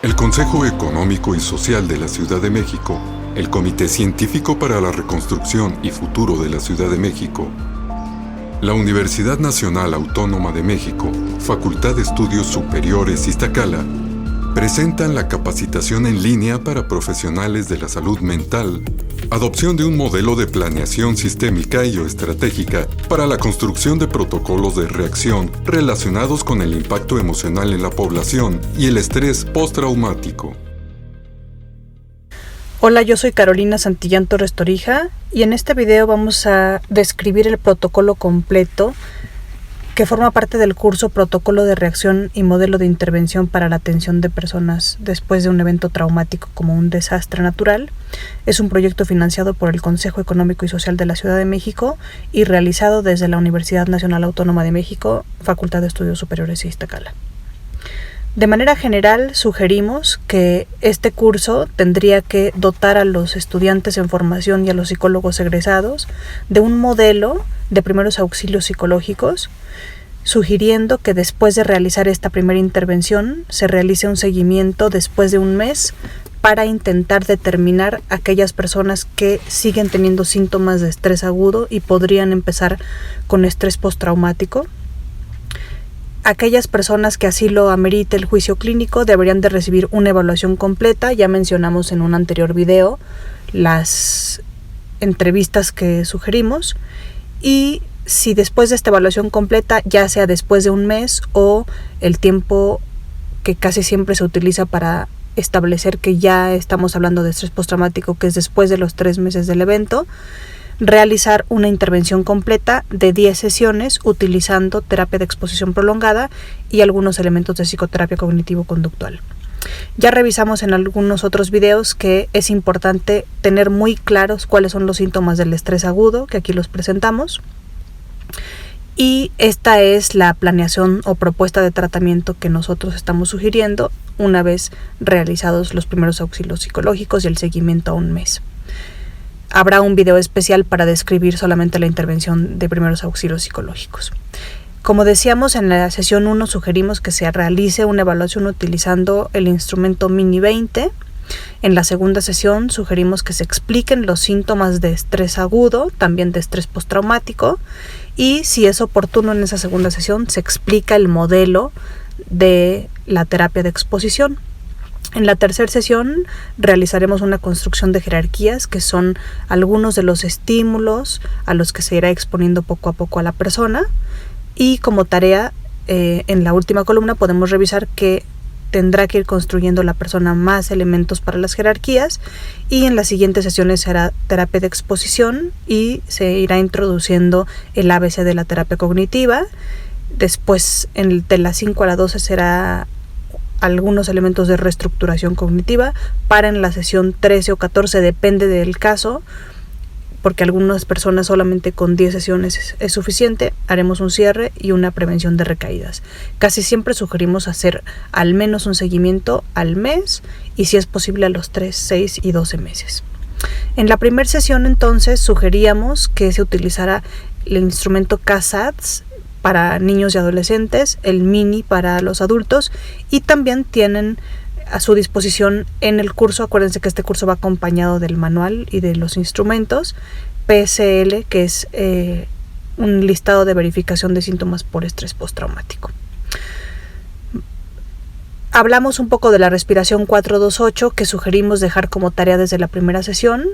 El Consejo Económico y Social de la Ciudad de México, el Comité Científico para la Reconstrucción y Futuro de la Ciudad de México, la Universidad Nacional Autónoma de México, Facultad de Estudios Superiores Iztacala, presentan la capacitación en línea para profesionales de la salud mental, adopción de un modelo de planeación sistémica y o estratégica para la construcción de protocolos de reacción relacionados con el impacto emocional en la población y el estrés postraumático. Hola, yo soy Carolina Santillán Torres Torija y en este video vamos a describir el protocolo completo que forma parte del curso Protocolo de Reacción y Modelo de Intervención para la Atención de Personas después de un evento traumático como un desastre natural. Es un proyecto financiado por el Consejo Económico y Social de la Ciudad de México y realizado desde la Universidad Nacional Autónoma de México, Facultad de Estudios Superiores Iztacala. De manera general, sugerimos que este curso tendría que dotar a los estudiantes en formación y a los psicólogos egresados de un modelo de primeros auxilios psicológicos, sugiriendo que después de realizar esta primera intervención se realice un seguimiento después de un mes para intentar determinar aquellas personas que siguen teniendo síntomas de estrés agudo y podrían empezar con estrés postraumático. Aquellas personas que así lo amerite el juicio clínico deberían de recibir una evaluación completa. Ya mencionamos en un anterior video las entrevistas que sugerimos, y si después de esta evaluación completa, ya sea después de un mes o el tiempo que casi siempre se utiliza para establecer que ya estamos hablando de estrés postraumático, que es después de los 3 meses del evento, realizar una intervención completa de 10 sesiones utilizando terapia de exposición prolongada y algunos elementos de psicoterapia cognitivo-conductual. Ya revisamos en algunos otros videos que es importante tener muy claros cuáles son los síntomas del estrés agudo, que aquí los presentamos. Y esta es la planeación o propuesta de tratamiento que nosotros estamos sugiriendo una vez realizados los primeros auxilios psicológicos y el seguimiento a un mes. Habrá un video especial para describir solamente la intervención de primeros auxilios psicológicos. Como decíamos, en la sesión 1 sugerimos que se realice una evaluación utilizando el instrumento Mini 20. En la segunda sesión sugerimos que se expliquen los síntomas de estrés agudo, también de estrés postraumático, y si es oportuno en esa segunda sesión se explica el modelo de la terapia de exposición. En la tercera sesión realizaremos una construcción de jerarquías, que son algunos de los estímulos a los que se irá exponiendo poco a poco a la persona, y como tarea en la última columna podemos revisar que tendrá que ir construyendo la persona más elementos para las jerarquías, y en las siguientes sesiones será terapia de exposición y se irá introduciendo el ABC de la terapia cognitiva. Después de las 5 a la 12 será algunos elementos de reestructuración cognitiva, para en la sesión 13 o 14, depende del caso, porque algunas personas solamente con 10 sesiones es suficiente, haremos un cierre y una prevención de recaídas. Casi siempre sugerimos hacer al menos un seguimiento al mes y si es posible a los 3, 6 y 12 meses. En la primera sesión entonces sugeríamos que se utilizara el instrumento CASADS para niños y adolescentes, el Mini para los adultos, y también tienen a su disposición en el curso, acuérdense que este curso va acompañado del manual y de los instrumentos, PSL, que es un listado de verificación de síntomas por estrés postraumático. Hablamos un poco de la respiración 428, que sugerimos dejar como tarea desde la primera sesión.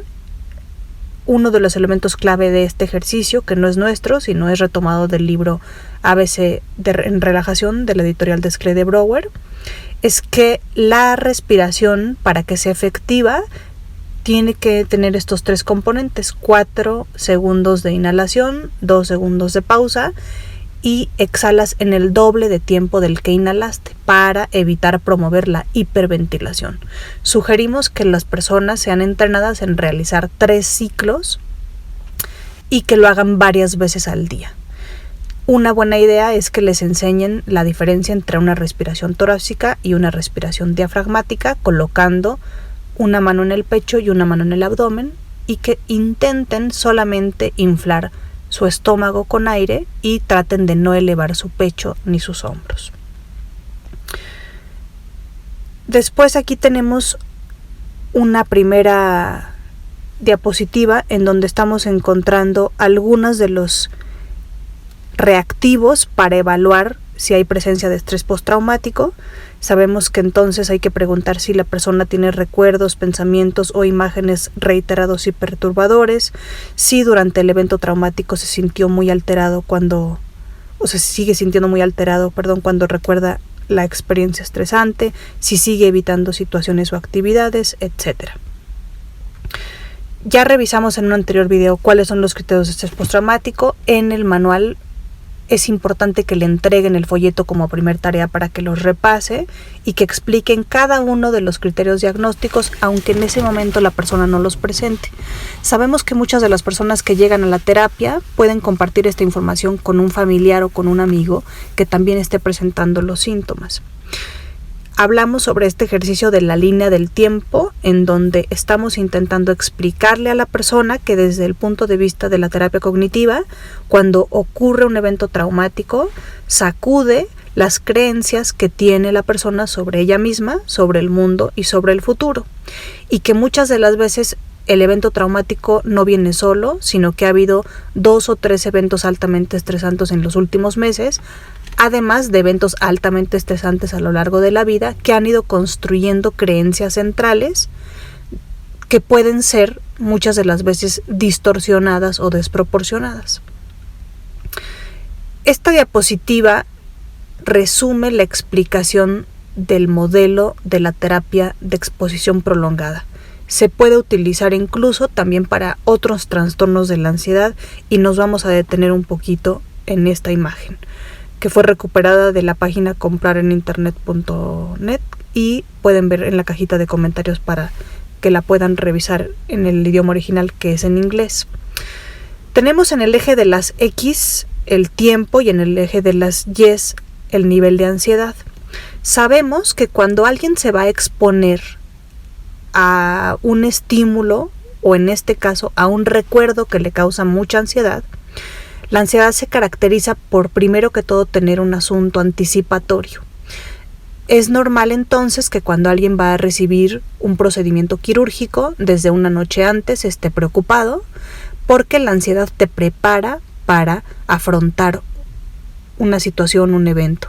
Uno de los elementos clave de este ejercicio, que no es nuestro, sino es retomado del libro ABC en relajación de la editorial de Schley Brouwer, es que la respiración, para que sea efectiva, tiene que tener estos 3 componentes: 4 segundos de inhalación, 2 segundos de pausa, y exhalas en el doble de tiempo del que inhalaste para evitar promover la hiperventilación. Sugerimos que las personas sean entrenadas en realizar 3 ciclos y que lo hagan varias veces al día. Una buena idea es que les enseñen la diferencia entre una respiración torácica y una respiración diafragmática, colocando una mano en el pecho y una mano en el abdomen, y que intenten solamente inflar su estómago con aire y traten de no elevar su pecho ni sus hombros. Después aquí tenemos una primera diapositiva en donde estamos encontrando algunos de los reactivos para evaluar si hay presencia de estrés postraumático. Sabemos que entonces hay que preguntar si la persona tiene recuerdos, pensamientos o imágenes reiterados y perturbadores, si durante el evento traumático se sintió muy alterado se sigue sintiendo muy alterado, cuando recuerda la experiencia estresante, si sigue evitando situaciones o actividades, etc. Ya revisamos en un anterior video cuáles son los criterios de estrés postraumático. En el manual es importante que le entreguen el folleto como primer tarea para que los repase y que expliquen cada uno de los criterios diagnósticos, aunque en ese momento la persona no los presente. Sabemos que muchas de las personas que llegan a la terapia pueden compartir esta información con un familiar o con un amigo que también esté presentando los síntomas. Hablamos sobre este ejercicio de la línea del tiempo, en donde estamos intentando explicarle a la persona que desde el punto de vista de la terapia cognitiva, cuando ocurre un evento traumático, sacude las creencias que tiene la persona sobre ella misma, sobre el mundo y sobre el futuro. Y que muchas de las veces el evento traumático no viene solo, sino que ha habido 2 o 3 eventos altamente estresantes en los últimos meses, además de eventos altamente estresantes a lo largo de la vida que han ido construyendo creencias centrales que pueden ser muchas de las veces distorsionadas o desproporcionadas. Esta diapositiva resume la explicación del modelo de la terapia de exposición prolongada. Se puede utilizar incluso también para otros trastornos de la ansiedad y nos vamos a detener un poquito en esta imagen, que fue recuperada de la página comprareninternet.net y pueden ver en la cajita de comentarios para que la puedan revisar en el idioma original, que es en inglés. Tenemos en el eje de las X el tiempo y en el eje de las Y el nivel de ansiedad. Sabemos que cuando alguien se va a exponer a un estímulo, o en este caso a un recuerdo que le causa mucha ansiedad, la ansiedad se caracteriza por, primero que todo, tener un asunto anticipatorio. Es normal entonces que cuando alguien va a recibir un procedimiento quirúrgico, desde una noche antes esté preocupado, porque la ansiedad te prepara para afrontar una situación, un evento.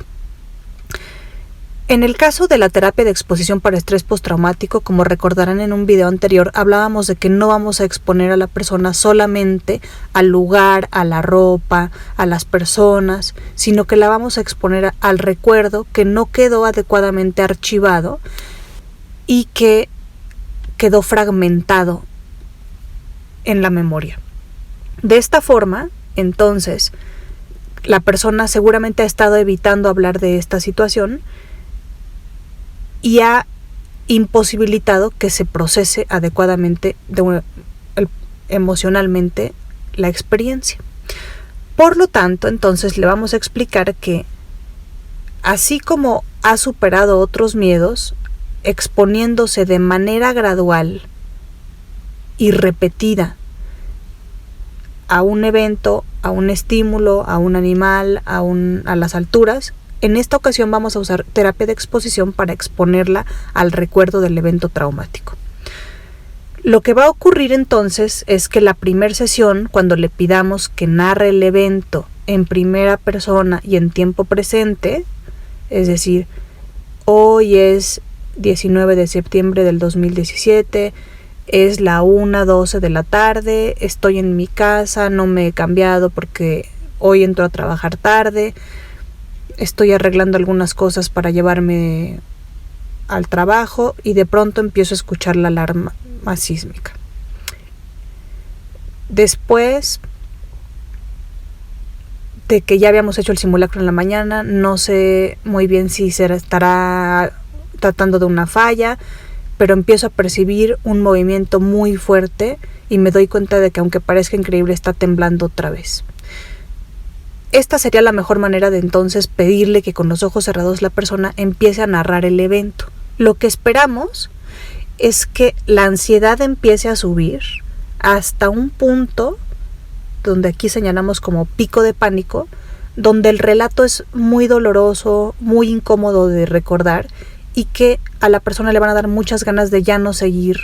En el caso de la terapia de exposición para estrés postraumático, como recordarán en un video anterior, hablábamos de que no vamos a exponer a la persona solamente al lugar, a la ropa, a las personas, sino que la vamos a exponer al recuerdo que no quedó adecuadamente archivado y que quedó fragmentado en la memoria. De esta forma, entonces, la persona seguramente ha estado evitando hablar de esta situación y ha imposibilitado que se procese adecuadamente emocionalmente la experiencia. Por lo tanto, entonces le vamos a explicar que así como ha superado otros miedos, exponiéndose de manera gradual y repetida a un evento, a un estímulo, a un animal, a las alturas, en esta ocasión vamos a usar terapia de exposición para exponerla al recuerdo del evento traumático. Lo que va a ocurrir entonces es que la primera sesión, cuando le pidamos que narre el evento en primera persona y en tiempo presente, es decir, hoy es 19 de septiembre del 2017, es la 1:12 de la tarde, estoy en mi casa, no me he cambiado porque hoy entro a trabajar tarde, estoy arreglando algunas cosas para llevarme al trabajo y de pronto empiezo a escuchar la alarma sísmica. Después de que ya habíamos hecho el simulacro en la mañana, no sé muy bien si se estará tratando de una falla, pero empiezo a percibir un movimiento muy fuerte y me doy cuenta de que, aunque parezca increíble, está temblando otra vez. Esta sería la mejor manera de entonces pedirle que con los ojos cerrados la persona empiece a narrar el evento. Lo que esperamos es que la ansiedad empiece a subir hasta un punto donde aquí señalamos como pico de pánico, donde el relato es muy doloroso, muy incómodo de recordar y que a la persona le van a dar muchas ganas de ya no seguir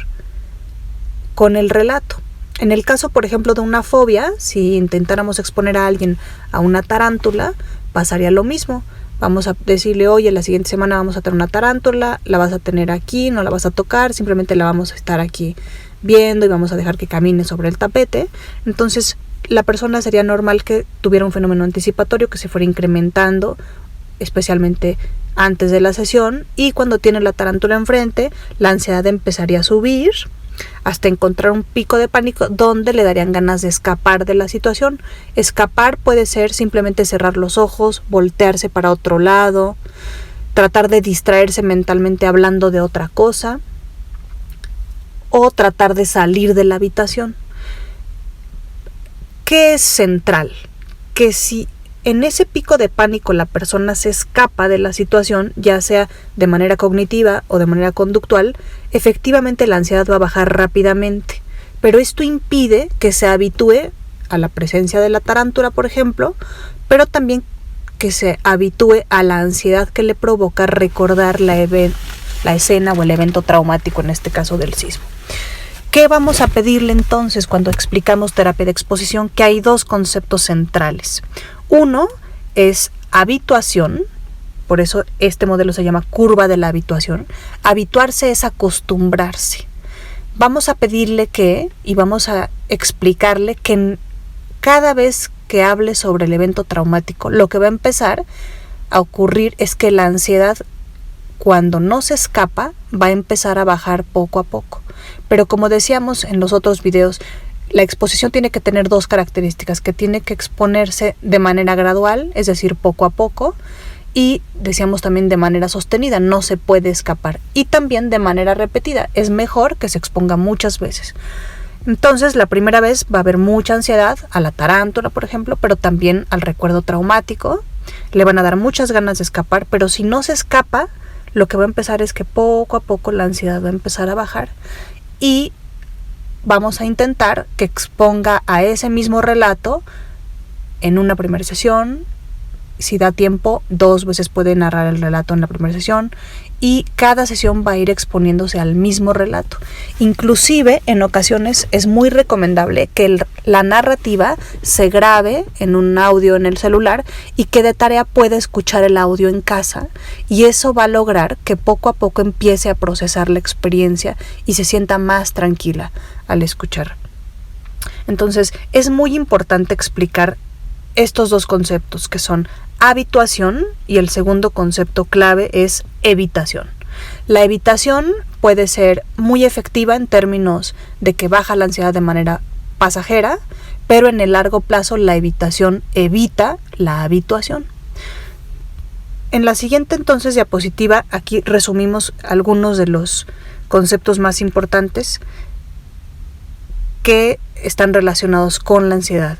con el relato. En el caso, por ejemplo, de una fobia, si intentáramos exponer a alguien a una tarántula, pasaría lo mismo. Vamos a decirle, oye, la siguiente semana vamos a tener una tarántula, la vas a tener aquí, no la vas a tocar, simplemente la vamos a estar aquí viendo y vamos a dejar que camine sobre el tapete. Entonces, la persona sería normal que tuviera un fenómeno anticipatorio que se fuera incrementando, especialmente antes de la sesión, y cuando tiene la tarántula enfrente, la ansiedad empezaría a subir hasta encontrar un pico de pánico donde le darían ganas de escapar de la situación. Escapar puede ser simplemente cerrar los ojos, voltearse para otro lado, tratar de distraerse mentalmente hablando de otra cosa o tratar de salir de la habitación. ¿Qué es central? Que si en ese pico de pánico la persona se escapa de la situación, ya sea de manera cognitiva o de manera conductual, efectivamente la ansiedad va a bajar rápidamente. Pero esto impide que se habitúe a la presencia de la tarántula, por ejemplo, pero también que se habitúe a la ansiedad que le provoca recordar la escena o el evento traumático, en este caso del sismo. ¿Qué vamos a pedirle entonces cuando explicamos terapia de exposición? Que hay dos conceptos centrales. Uno es habituación, por eso este modelo se llama curva de la habituación. Habituarse es acostumbrarse. Vamos a pedirle y vamos a explicarle que cada vez que hable sobre el evento traumático, lo que va a empezar a ocurrir es que la ansiedad, cuando no se escapa, va a empezar a bajar poco a poco. Pero como decíamos en los otros videos, la exposición tiene que tener dos características, que tiene que exponerse de manera gradual, es decir, poco a poco, y decíamos también de manera sostenida, no se puede escapar, y también de manera repetida, es mejor que se exponga muchas veces. Entonces, la primera vez va a haber mucha ansiedad a la tarántula, por ejemplo, pero también al recuerdo traumático, le van a dar muchas ganas de escapar, pero si no se escapa, lo que va a empezar es que poco a poco la ansiedad va a empezar a bajar y vamos a intentar que exponga a ese mismo relato en una primera sesión. Si da tiempo, 2 veces puede narrar el relato en la primera sesión y cada sesión va a ir exponiéndose al mismo relato. Inclusive, en ocasiones es muy recomendable que la narrativa se grabe en un audio en el celular y que de tarea pueda escuchar el audio en casa, y eso va a lograr que poco a poco empiece a procesar la experiencia y se sienta más tranquila al escuchar. Entonces, es muy importante explicar estos dos conceptos, que son habituación, y el segundo concepto clave es evitación. La evitación puede ser muy efectiva en términos de que baja la ansiedad de manera pasajera, pero en el largo plazo la evitación evita la habituación. En la siguiente entonces diapositiva, aquí resumimos algunos de los conceptos más importantes que están relacionados con la ansiedad.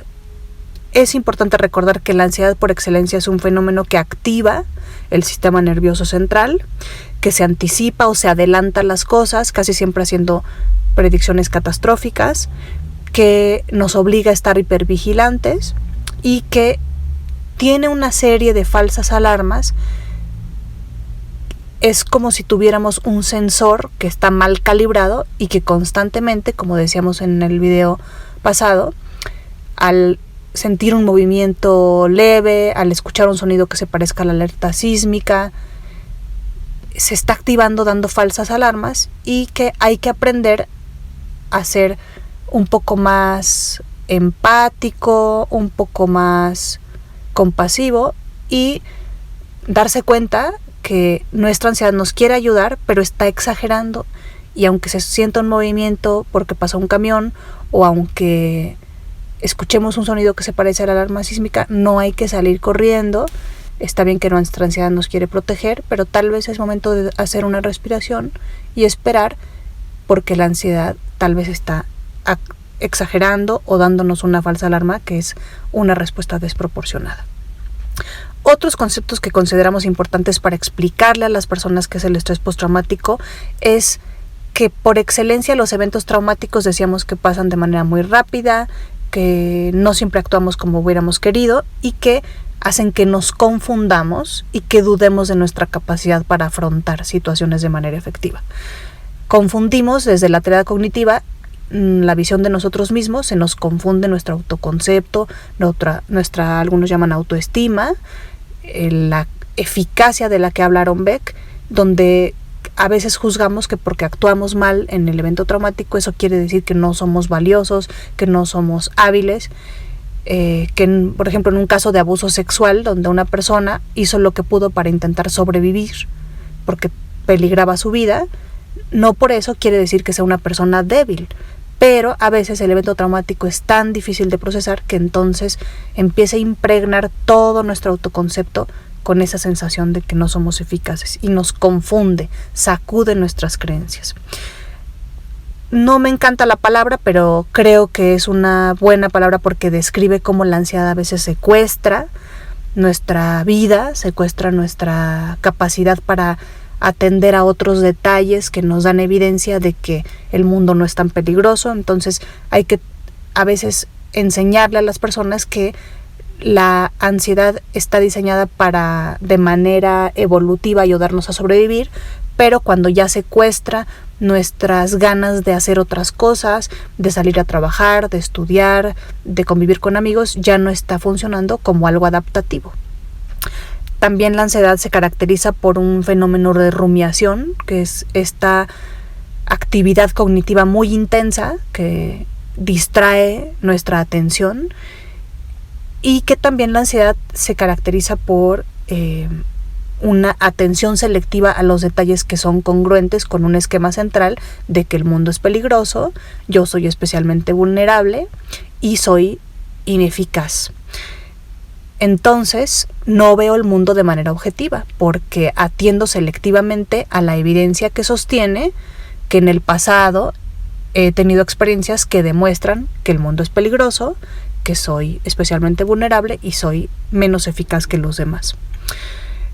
Es importante recordar que la ansiedad por excelencia es un fenómeno que activa el sistema nervioso central, que se anticipa o se adelanta las cosas, casi siempre haciendo predicciones catastróficas, que nos obliga a estar hipervigilantes y que tiene una serie de falsas alarmas. Es como si tuviéramos un sensor que está mal calibrado y que constantemente, como decíamos en el video pasado, al sentir un movimiento leve, al escuchar un sonido que se parezca a la alerta sísmica, se está activando, dando falsas alarmas, y que hay que aprender a ser un poco más empático, un poco más compasivo y darse cuenta que nuestra ansiedad nos quiere ayudar, pero está exagerando, y aunque se sienta un movimiento porque pasó un camión o aunque escuchemos un sonido que se parece a la alarma sísmica, no hay que salir corriendo. Está bien que nuestra ansiedad nos quiere proteger, pero tal vez es momento de hacer una respiración y esperar, porque la ansiedad tal vez está exagerando o dándonos una falsa alarma, que es una respuesta desproporcionada. Otros conceptos que consideramos importantes para explicarle a las personas qué es el estrés postraumático es que por excelencia los eventos traumáticos decíamos que pasan de manera muy rápida, que no siempre actuamos como hubiéramos querido y que hacen que nos confundamos y que dudemos de nuestra capacidad para afrontar situaciones de manera efectiva. Confundimos desde la teoría cognitiva la visión de nosotros mismos, se nos confunde nuestro autoconcepto, nuestra algunos llaman autoestima, la eficacia de la que habla Aaron Beck, donde a veces juzgamos que porque actuamos mal en el evento traumático, eso quiere decir que no somos valiosos, que no somos hábiles, por ejemplo, en un caso de abuso sexual, donde una persona hizo lo que pudo para intentar sobrevivir, porque peligraba su vida, no por eso quiere decir que sea una persona débil, pero a veces el evento traumático es tan difícil de procesar que entonces empieza a impregnar todo nuestro autoconcepto con esa sensación de que no somos eficaces y nos confunde, sacude nuestras creencias. No me encanta la palabra, pero creo que es una buena palabra porque describe cómo la ansiedad a veces secuestra nuestra vida, secuestra nuestra capacidad para atender a otros detalles que nos dan evidencia de que el mundo no es tan peligroso. Entonces hay que a veces enseñarle a las personas que la ansiedad está diseñada para de manera evolutiva ayudarnos a sobrevivir, pero cuando ya secuestra nuestras ganas de hacer otras cosas, de salir a trabajar, de estudiar, de convivir con amigos, ya no está funcionando como algo adaptativo. También la ansiedad se caracteriza por un fenómeno de rumiación, que es esta actividad cognitiva muy intensa que distrae nuestra atención, y que también la ansiedad se caracteriza por una atención selectiva a los detalles que son congruentes con un esquema central de que el mundo es peligroso, yo soy especialmente vulnerable y soy ineficaz. Entonces no veo el mundo de manera objetiva porque atiendo selectivamente a la evidencia que sostiene que en el pasado he tenido experiencias que demuestran que el mundo es peligroso, que soy especialmente vulnerable y soy menos eficaz que los demás.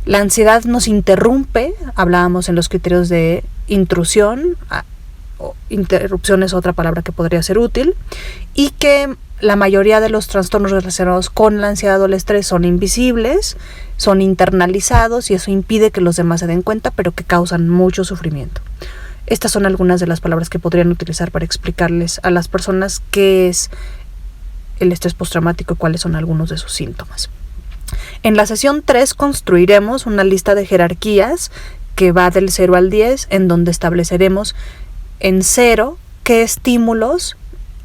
La ansiedad nos interrumpe, hablábamos en los criterios de intrusión, interrupción es otra palabra que podría ser útil, y que la mayoría de los trastornos relacionados con la ansiedad o el estrés son invisibles, son internalizados y eso impide que los demás se den cuenta, pero que causan mucho sufrimiento. Estas son algunas de las palabras que podrían utilizar para explicarles a las personas qué es el estrés postraumático y cuáles son algunos de sus síntomas. En la sesión 3 construiremos una lista de jerarquías que va del 0 al 10, en donde estableceremos en 0 qué estímulos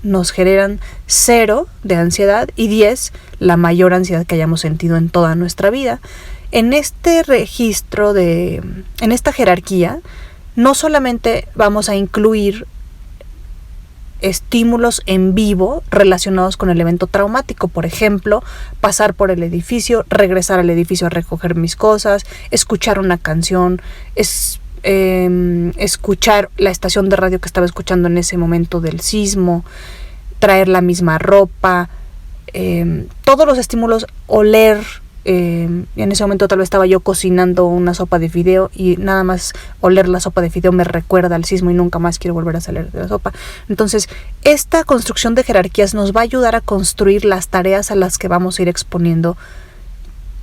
nos generan 0 de ansiedad y 10 la mayor ansiedad que hayamos sentido en toda nuestra vida. En este registro en esta jerarquía, no solamente vamos a incluir estímulos en vivo relacionados con el evento traumático, por ejemplo, pasar por el edificio, regresar al edificio a recoger mis cosas, escuchar una canción, escuchar la estación de radio que estaba escuchando en ese momento del sismo, traer la misma ropa, todos los estímulos, oler. En ese momento tal vez estaba yo cocinando una sopa de fideo y nada más oler la sopa de fideo me recuerda al sismo y nunca más quiero volver a salir de la sopa. Entonces, esta construcción de jerarquías nos va a ayudar a construir las tareas a las que vamos a ir exponiendo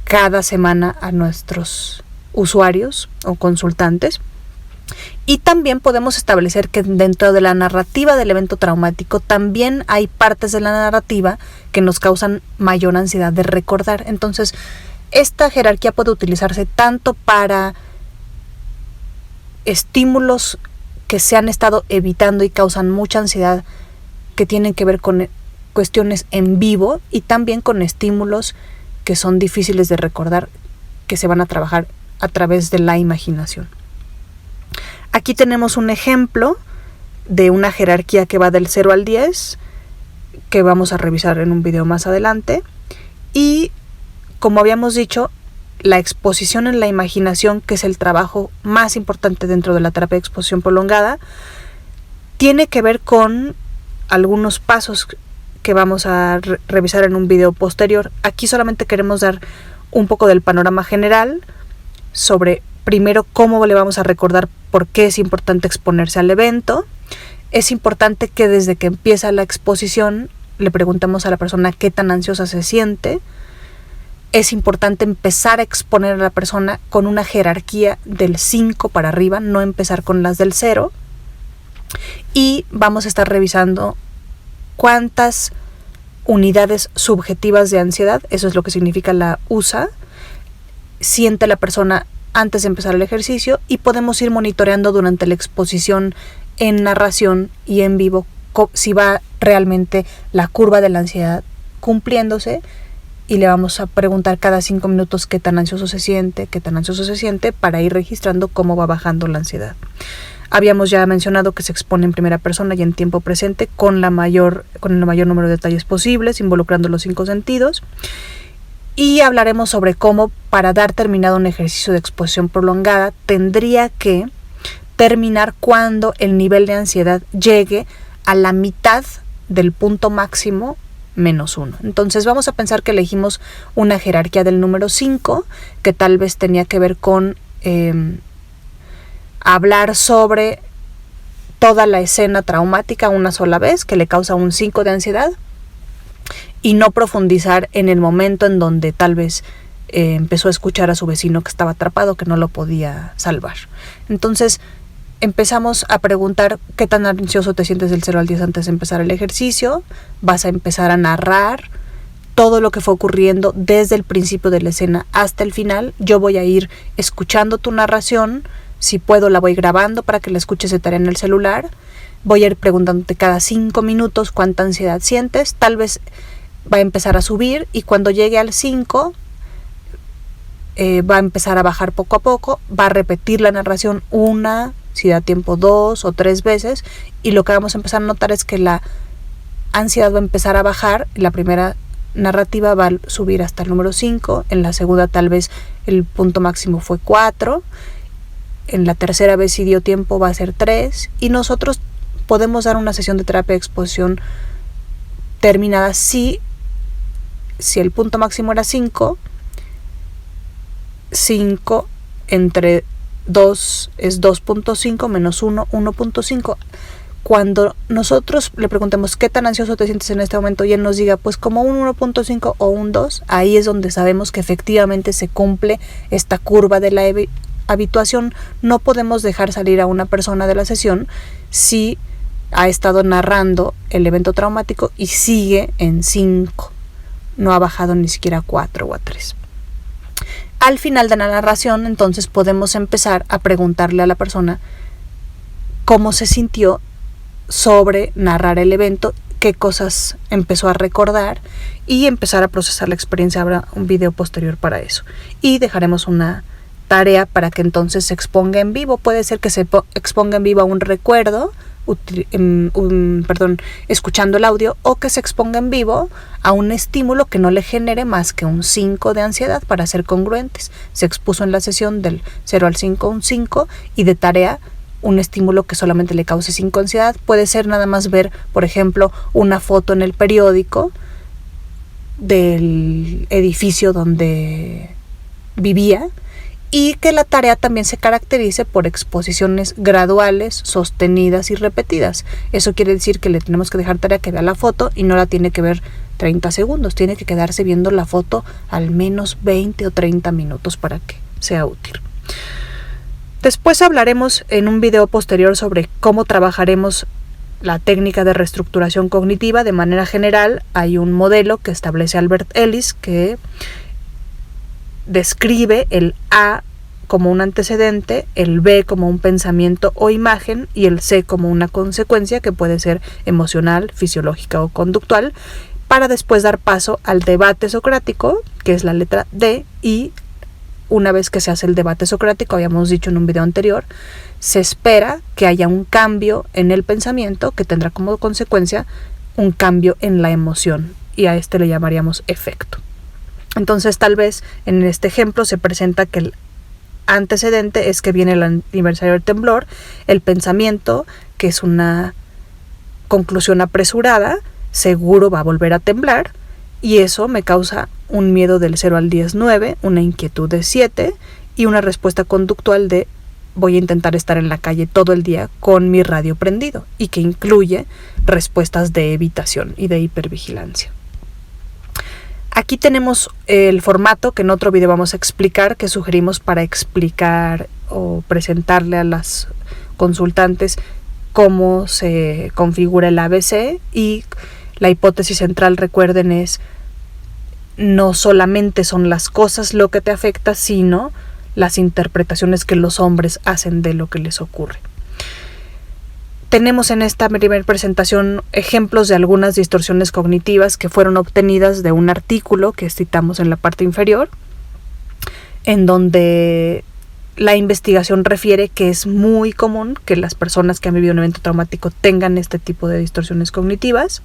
cada semana a nuestros usuarios o consultantes. Y también podemos establecer que dentro de la narrativa del evento traumático también hay partes de la narrativa que nos causan mayor ansiedad de recordar. Entonces, esta jerarquía puede utilizarse tanto para estímulos que se han estado evitando y causan mucha ansiedad, que tienen que ver con cuestiones en vivo, y también con estímulos que son difíciles de recordar, que se van a trabajar a través de la imaginación. Aquí tenemos un ejemplo de una jerarquía que va del 0 al 10, que vamos a revisar en un video más adelante. Y como habíamos dicho, la exposición en la imaginación, que es el trabajo más importante dentro de la terapia de exposición prolongada, tiene que ver con algunos pasos que vamos a revisar en un video posterior. Aquí solamente queremos dar un poco del panorama general sobre, primero, cómo le vamos a recordar por qué es importante exponerse al evento. Es importante que desde que empieza la exposición le preguntemos a la persona qué tan ansiosa se siente. es importante empezar a exponer a la persona con una jerarquía del 5 para arriba, no empezar con las del 0. Y vamos a estar revisando cuántas unidades subjetivas de ansiedad, eso es lo que significa la USA, siente la persona antes de empezar el ejercicio, y podemos ir monitoreando durante la exposición en narración y en vivo si va realmente la curva de la ansiedad cumpliéndose, y le vamos a preguntar cada 5 minutos qué tan ansioso se siente, para ir registrando cómo va bajando la ansiedad. Habíamos ya mencionado que se expone en primera persona y en tiempo presente con el mayor número de detalles posibles, involucrando los 5 sentidos. Y hablaremos sobre cómo, para dar terminado un ejercicio de exposición prolongada, tendría que terminar cuando el nivel de ansiedad llegue a la mitad del punto máximo -1. Entonces vamos a pensar que elegimos una jerarquía del número 5, que tal vez tenía que ver con hablar sobre toda la escena traumática una sola vez, que le causa un 5 de ansiedad, y no profundizar en el momento en donde tal vez empezó a escuchar a su vecino que estaba atrapado, que no lo podía salvar. Entonces empezamos a preguntar qué tan ansioso te sientes del 0 al 10 antes de empezar el ejercicio. Vas a empezar a narrar todo lo que fue ocurriendo desde el principio de la escena hasta el final. Yo voy a ir escuchando tu narración, si puedo la voy grabando para que la escuches de tarea en el celular. Voy a ir preguntándote cada 5 minutos cuánta ansiedad sientes. Tal vez va a empezar a subir, y cuando llegue al 5 va a empezar a bajar poco a poco. Va a repetir la narración si da tiempo 2 o 3 veces, y lo que vamos a empezar a notar es que la ansiedad va a empezar a bajar. La primera narrativa va a subir hasta el número 5, en la segunda tal vez el punto máximo fue 4, en la tercera vez, si dio tiempo, va a ser 3, y nosotros podemos dar una sesión de terapia de exposición terminada si el punto máximo era 5 entre 2 es 2.5 menos 1, 1.5. Cuando nosotros le preguntemos qué tan ansioso te sientes en este momento y él nos diga pues como un 1.5 o un 2, ahí es donde sabemos que efectivamente se cumple esta curva de la habituación. No podemos dejar salir a una persona de la sesión si ha estado narrando el evento traumático y sigue en 5, no ha bajado ni siquiera a 4 o a 3. Al final de la narración, entonces, podemos empezar a preguntarle a la persona cómo se sintió sobre narrar el evento, qué cosas empezó a recordar, y empezar a procesar la experiencia. Habrá un video posterior para eso. Y dejaremos una tarea para que entonces se exponga en vivo. Puede ser que se exponga en vivo a un recuerdo, escuchando el audio, o que se exponga en vivo a un estímulo que no le genere más que un 5 de ansiedad, para ser congruentes. Se expuso en la sesión del 0 al 5 un 5, y de tarea un estímulo que solamente le cause 5 ansiedad. Puede ser nada más ver, por ejemplo, una foto en el periódico del edificio donde vivía, y que la tarea también se caracterice por exposiciones graduales, sostenidas y repetidas. Eso quiere decir que le tenemos que dejar tarea que vea la foto, y no la tiene que ver 30 segundos, tiene que quedarse viendo la foto al menos 20 o 30 minutos para que sea útil. Después hablaremos en un video posterior sobre cómo trabajaremos la técnica de reestructuración cognitiva. De manera general, hay un modelo que establece Albert Ellis que describe el A como un antecedente, el B como un pensamiento o imagen, y el C como una consecuencia que puede ser emocional, fisiológica o conductual, para después dar paso al debate socrático, que es la letra D, y una vez que se hace el debate socrático, habíamos dicho en un video anterior, se espera que haya un cambio en el pensamiento que tendrá como consecuencia un cambio en la emoción, y a este le llamaríamos efecto. Entonces, tal vez en este ejemplo se presenta que el antecedente es que viene el aniversario del temblor, el pensamiento, que es una conclusión apresurada, seguro va a volver a temblar, y eso me causa un miedo del 0 al 10, 9, una inquietud de 7, y una respuesta conductual de voy a intentar estar en la calle todo el día con mi radio prendido, y que incluye respuestas de evitación y de hipervigilancia. Aquí tenemos el formato que en otro video vamos a explicar, que sugerimos para explicar o presentarle a las consultantes cómo se configura el ABC, y la hipótesis central, recuerden, es no solamente son las cosas lo que te afecta, sino las interpretaciones que los hombres hacen de lo que les ocurre. Tenemos en esta primera presentación ejemplos de algunas distorsiones cognitivas que fueron obtenidas de un artículo que citamos en la parte inferior, en donde la investigación refiere que es muy común que las personas que han vivido un evento traumático tengan este tipo de distorsiones cognitivas.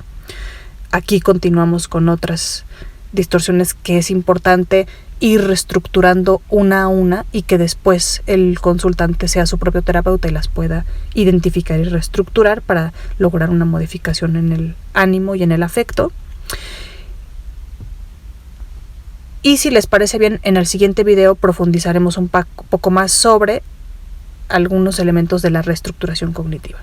Aquí continuamos con otras distorsiones que es importante ir reestructurando una a una, y que después el consultante sea su propio terapeuta y las pueda identificar y reestructurar para lograr una modificación en el ánimo y en el afecto. Y si les parece bien, en el siguiente video profundizaremos un poco más sobre algunos elementos de la reestructuración cognitiva.